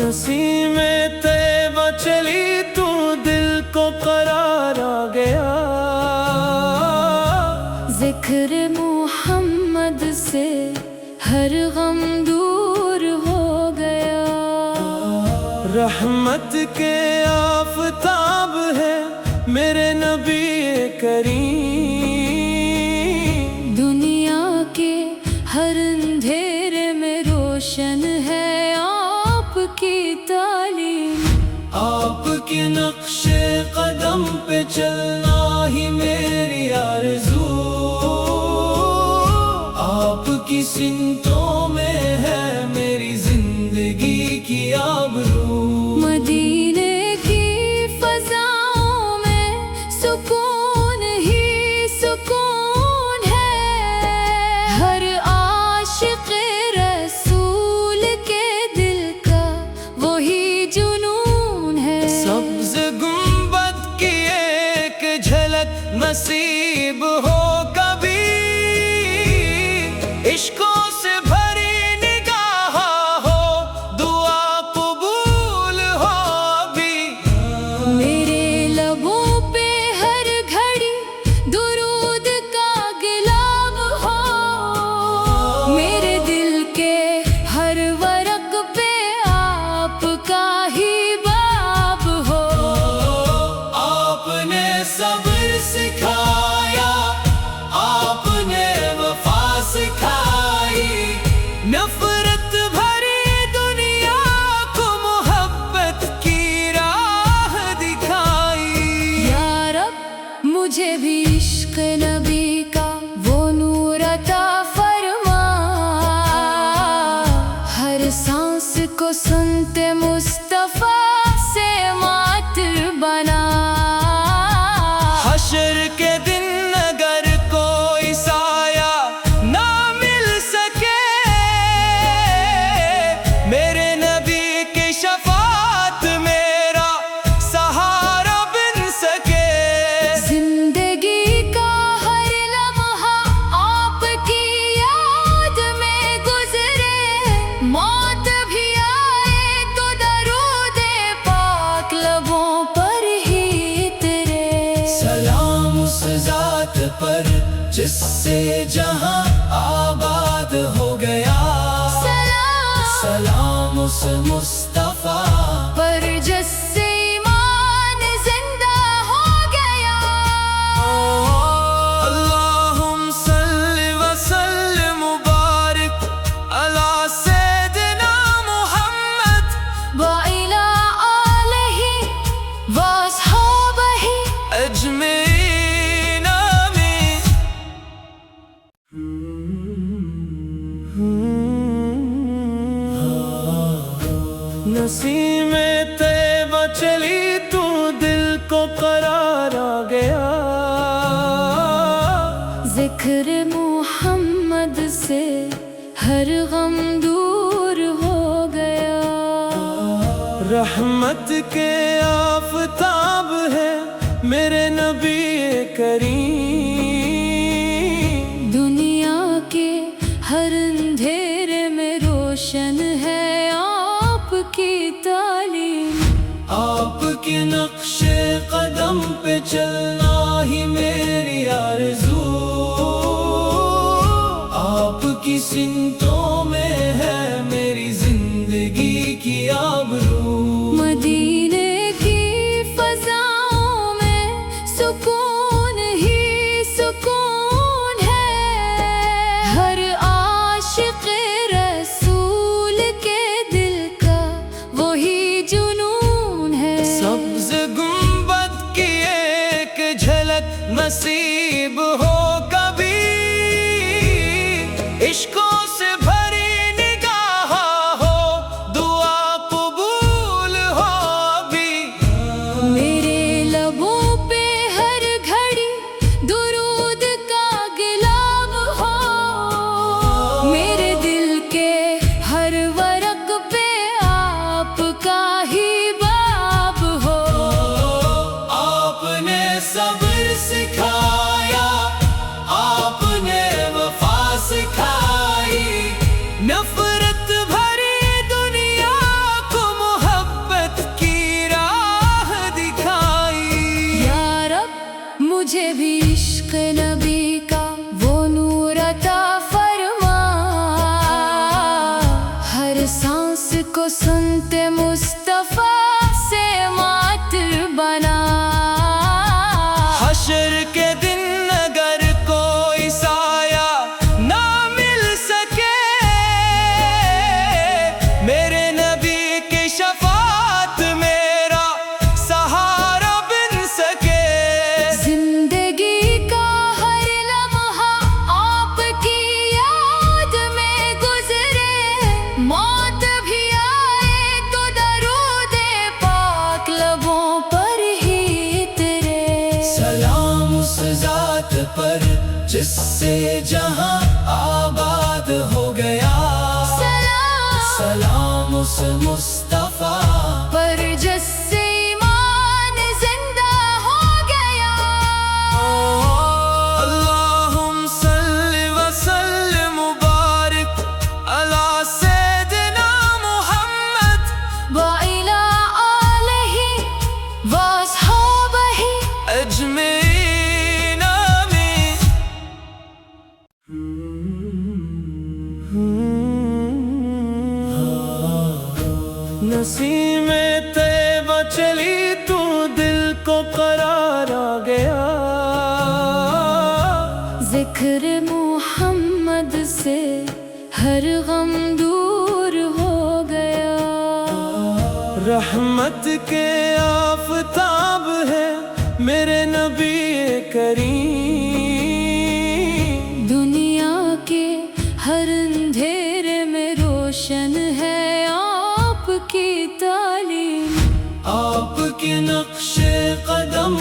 नसीमें तैबा चली तू दिल को करार आ गया। जिक्र मोहम्मद से हर गम दूर हो गया। रहमत के आफताब है मेरे नबी करीम। दुनिया के हर अंधेरे में रोशन है आपकी तालीम। आपके नक्शे कदम पे चलना ही मेरी आरज़ू। आपकी सिमतों में है मेरी जिंदगी की आबरू। मदीने की फज़ाओं में सुकून ही सुकून है। हर आशिक़ रसूल के दिल का वही जुनून है। सब्ज़ गुंबद की एक झलक नसीब हो कभी। इश्कों से भरी निगाह हो दुआ कबूल हो अभी। मेरे लबों पे हर घड़ी दुरूद का गिलाब हो। मेरे दिल के हर वरक पे आपका ही बाब हो। आपने सब्र सिखाया, आपने वफा सिखाई। नफरत भरी दुनिया को मोहब्बत की राह दिखाई। या रब मुझे भी इश्क नबी का वो नूर अता फरमा। हर सांस को सुनते मुस्तफा से मातर बना। हशर के दिन अगर कोई साया ना मिल सके, मेरे नबी की शफात मेरा सहारा बन सके। जिंदगी का हर लम्हा आपकी याद में गुजरे। मौत भी आए तो दरूद पाक लबों पर ही तेरे। सलाम उस ज़ात पर जिससे जहां आबाद हो गया। सलाम उस मुस्तफा पर जिससे ईमान जिंदा हो गया। अल्लाहुम्मा सल्लि व सल्लिम मुबारक अला सय्यिदिना मुहम्मद व इला आलिहि व अस्हाबिहि अजमईन आमीन। नसीमें तैबा चली तू दिल को करार आ गया। जिक्र मोहम्मद से हर गम दूर हो गया। रहमत के आफताब है मेरे नबी करीम। दुनिया के हर अंधेरे में रोशन है आपकी तालीम। आपके नक्शे कदम पे चलना ही मेरी आरज़ू। आपकी सिमतों में है मेरी जिंदगी की आबरू। मदीने की फज़ाओं में सुकून ही सुकून है। हर आशिक़ रसूल के दिल का वही जुनून है। सब्ज़ गुंबद की एक झलक नसीब हो कभी। इश्कों से भरी निगाह हो दुआ कबूल हो अभी। मेरे लबों पे हर घड़ी दुरूद का गिलाब हो। मेरे दिल के हर वरक पे आपका ही बाब हो। आपने सब्र सिखाया, جس سے جہاں آباد ہو گیا، سلام اس مصطفیٰ پر جس سے ایمان زندہ ہو گیا۔ اللہم صلی وسلم مبارک علی سیدنا محمد وعلی آلہ واصحابہ اجمعین آمین۔ نسیم طیبہ چلی تو دل کو قرار آ گیا، ذکر محمد سے ہر غم دور ہو گیا۔ رحمت کے آفتاب ہے میرے نبی کریم، دنیا کے ہر اندھیرے میں روشن ہے آپ کی تعلیم، آپ کے نقش قدم